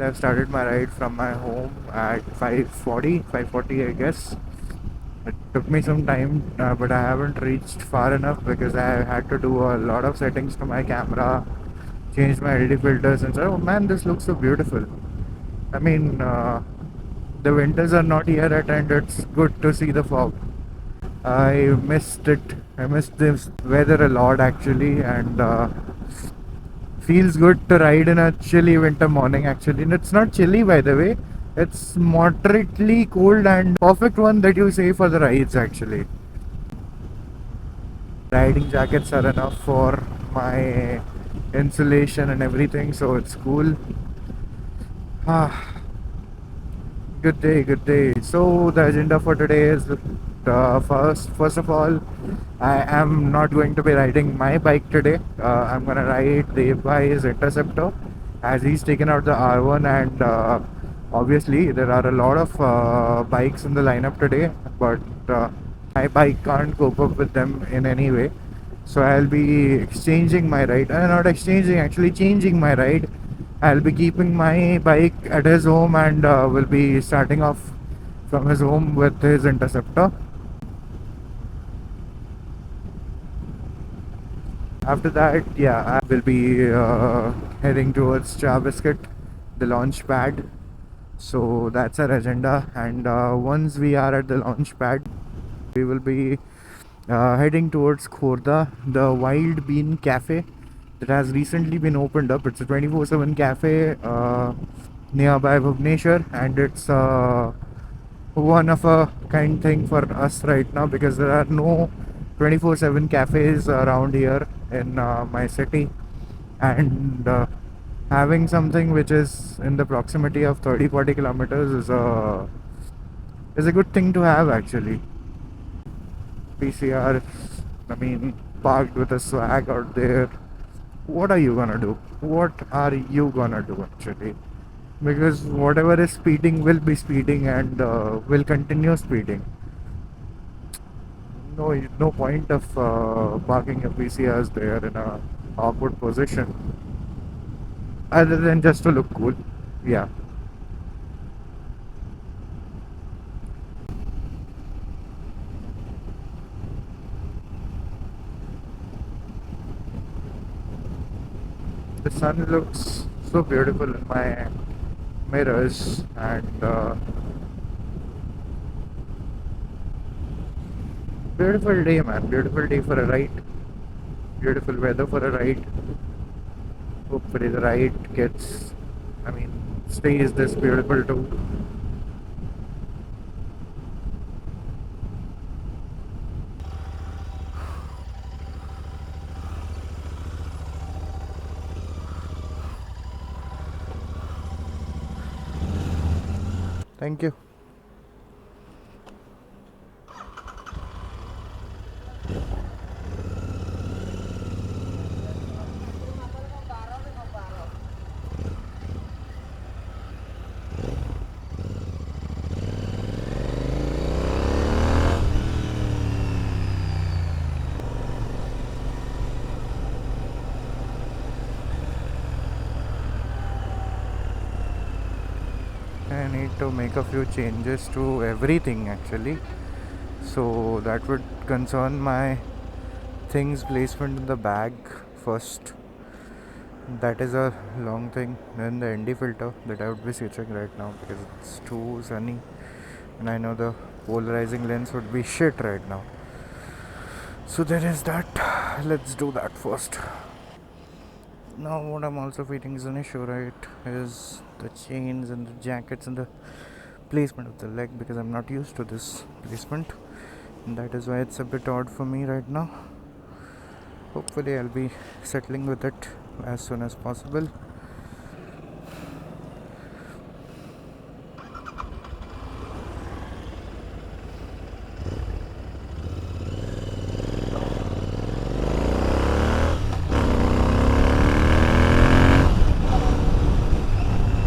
I've started my ride from my home at 5:40 I guess. It took me some time, but I haven't reached far enough because I had to do a lot of settings to my camera, change my LED filters, and so. Oh man, this looks so beautiful. I mean, the winters are not here yet, and it's good to see the fog. I missed it. I missed this weather a lot actually, and feels good to ride in a chilly winter morning actually. And it's not chilly by the way. It's moderately cold and perfect one that you say for the rides actually. Riding jackets are enough for my insulation and everything, so it's cool. Ah, good day, good day. So the agenda for today is first of all, I am not going to be riding my bike today. I'm gonna ride Devbhai's Interceptor as he's taken out the R1, and obviously there are a lot of bikes in the lineup today, but my bike can't cope up with them in any way. So I'll be exchanging my ride. Not exchanging, actually changing my ride. I'll be keeping my bike at his home, and will be starting off from his home with his Interceptor. After that, yeah, I will be heading towards Biscuit, the launch pad. So that's our agenda, and once we are at the launch pad, we will be heading towards Khordha, the Wild Bean Café that has recently been opened up. It's a 24/7 cafe nearby Bhubaneswar, and it's one of a kind thing for us right now because there are no 24/7 cafes around here in my city, and having something which is in the proximity of 30-40 kilometers is a good thing to have actually. PCR, I mean, parked with a swag out there. What are you gonna do? What are you gonna do actually? Because whatever is speeding will be speeding, and will continue speeding. No point of parking your PCRs there in a awkward position, other than just to look cool. Yeah. The sun looks so beautiful in my mirrors, and beautiful day, man. Beautiful day for a ride. Beautiful weather for a ride. Hopefully the ride gets, I mean, stays this beautiful too. Thank you. I need to make a few changes to everything actually. So that would concern my things placement in the bag first. That is a long thing. Then the ND filter that I would be switching right now because it's too sunny, and I know the polarizing lens would be shit right now. So there is that. Let's do that first. Now what I'm also feeling is an issue, right, is the chains and the jackets and the placement of the leg, because I'm not used to this placement, and that is why it's a bit odd for me right now. Hopefully I'll be settling with it as soon as possible.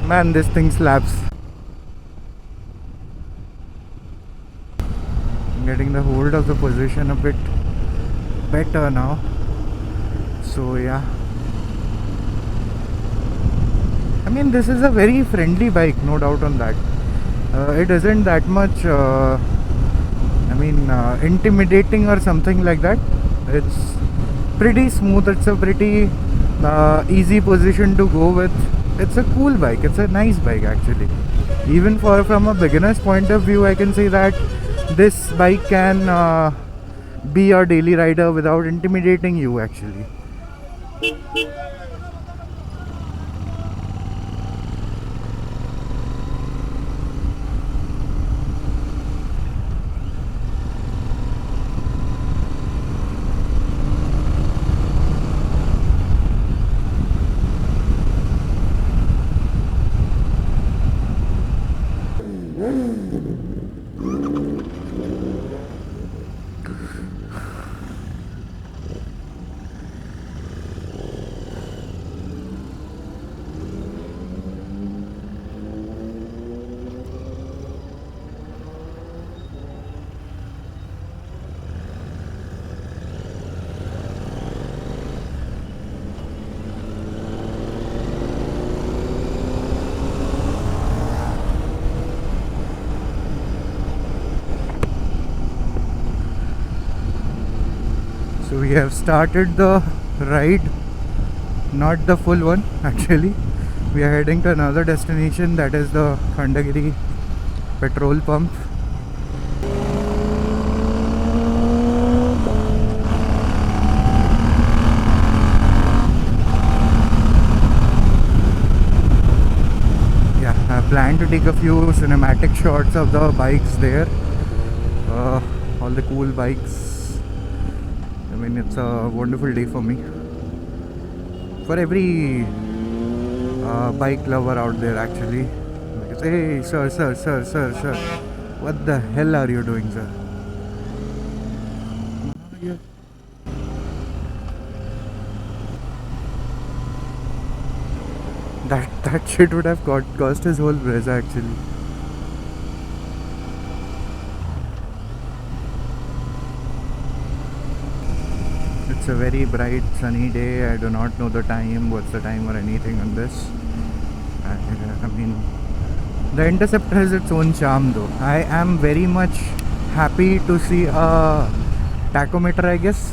Man, this thing slaps. I'm getting the hold of the position a bit better now. So yeah. I mean, this is a very friendly bike, no doubt on that. It isn't that much, intimidating or something like that. It's pretty smooth. It's a pretty easy position to go with. It's a cool bike. It's a nice bike actually. Even from a beginner's point of view, I can say that this bike can be your daily rider without intimidating you actually. So we have started the ride, not the full one actually. We are heading to another destination, that is the Khandagiri petrol pump. Yeah, I plan to take a few cinematic shots of the bikes there. All the cool bikes. I mean, it's a wonderful day for me. For every bike lover out there actually. Like, hey, sir. What the hell are you doing, sir? Yeah. That shit would have cost his whole Brezza actually. It's a very bright sunny day. I do not know the time, what's the time or anything on this. I mean, the Interceptor has its own charm though. I am very much happy to see a tachometer, I guess.